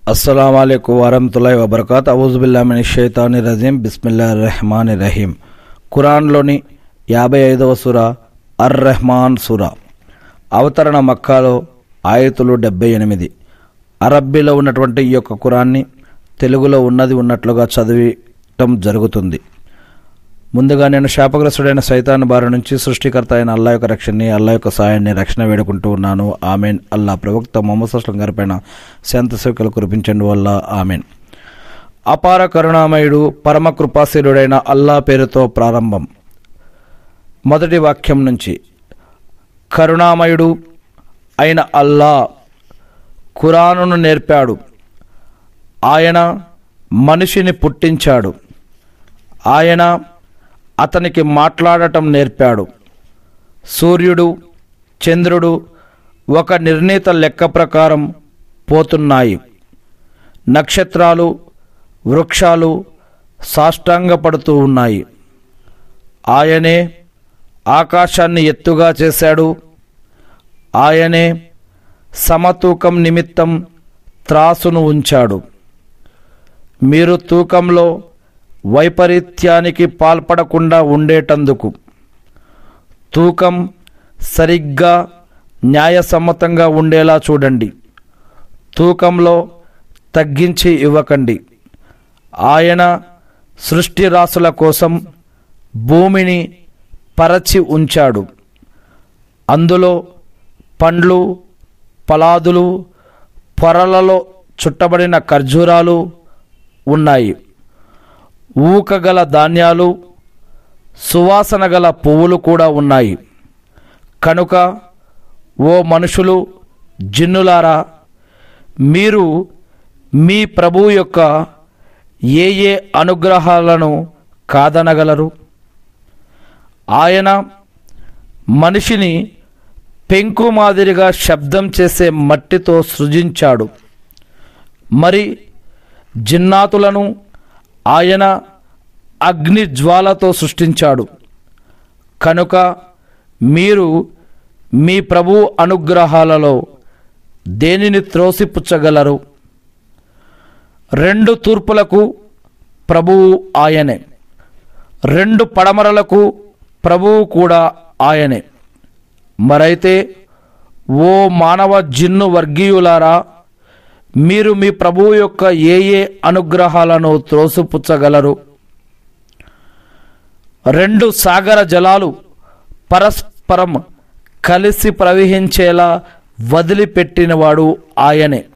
अस्सलामु अलैकुम वरहमतुल्लाहि वबरकातुहू अऊज़ु बिल्लाहि मिनश शैतानिर रजीम बिस्मिल्लाहिर रहमानिर रहीम। ఖురాన్లోని 55వ సూర అర్ రెహమాన్ సూర. అవతరణ మక్కాలో ఆయతులు 78. అరబ్బీలో ఉన్నటువంటి ఈ యొక్క ఖురాన్ని తెలుగులో ఉన్నది ఉన్నట్లుగా చదివటం జరుగుతుంది. ముందుగా నేను శాపగ్రస్తుడైన సైతాన్ బారి నుంచి సృష్టికర్త అయిన అల్లా యొక్క రక్షణని, అల్లా యొక్క సాయాన్ని, రక్షణ వేడుకుంటూ ఉన్నాను. ఆమెన్. అల్లా ప్రవక్త ముహమ్మద్ సల్లల్లాహు అలైహి వసల్లం గారిపైన శాంతి సౌఖ్యాలు కురిపించండి వల్ల ఆమెన్. అపార కరుణామయుడు పరమ కృపాశీలుడైన అల్లా పేరుతో ప్రారంభం. మొదటి వాక్యం నుంచి. కరుణామయుడు అయిన అల్లా ఖురానును నేర్పాడు. ఆయన మనిషిని పుట్టించాడు. ఆయన అతనికి మాట్లాడటం నేర్పాడు. సూర్యుడు, చంద్రుడు ఒక నిర్ణీత లెక్క ప్రకారం పోతున్నాయి. నక్షత్రాలు, వృక్షాలు సాష్టాంగపడుతూ ఉన్నాయి. ఆయనే ఆకాశాన్ని ఎత్తుగా చేశాడు. ఆయనే సమతూకం నిమిత్తం త్రాసును ఉంచాడు. మీరు తూకంలో వైపరీత్యానికి పాల్పడకుండా ఉండేటందుకు తూకం సరిగ్గా న్యాయసమ్మతంగా ఉండేలా చూడండి. తూకంలో తగ్గించి ఇవ్వకండి. ఆయన సృష్టి రాసుల కోసం భూమిని పరచి ఉంచాడు. అందులో పండ్లు, ఫలాదులు, పొరలలో చుట్టబడిన ఖర్జూరాలు ఉన్నాయి. ఊకగల ధాన్యాలు, సువాసన గల పువ్వులు కూడా ఉన్నాయి. కనుక ఓ మనుషులు, జిన్నులారా, మీరు మీ ప్రభువు యొక్క ఏ ఏ అనుగ్రహాలను కాదనగలరు? ఆయన మనిషిని పెంకు మాదిరిగా శబ్దం చేసే మట్టితో సృజించాడు. మరి జిన్నాతులను ఆయన అగ్ని జ్వాలతో సృష్టించాడు. కనుక మీరు మీ ప్రభు అనుగ్రహాలలో దేనిని త్రోసిపుచ్చగలరు? రెండు తూర్పులకు ప్రభువు ఆయనే, రెండు పడమరలకు ప్రభువు కూడా ఆయనే. మరైతే ఓ మానవ జిన్ను వర్గీయులారా, మీరు మీ ప్రభువు యొక్క ఏ ఏ అనుగ్రహాలను త్రోసిపుచ్చగలరు? రెండు సాగర జలాలు పరస్పరం కలిసి ప్రవహించేలా వదిలిపెట్టినవాడు ఆయనే.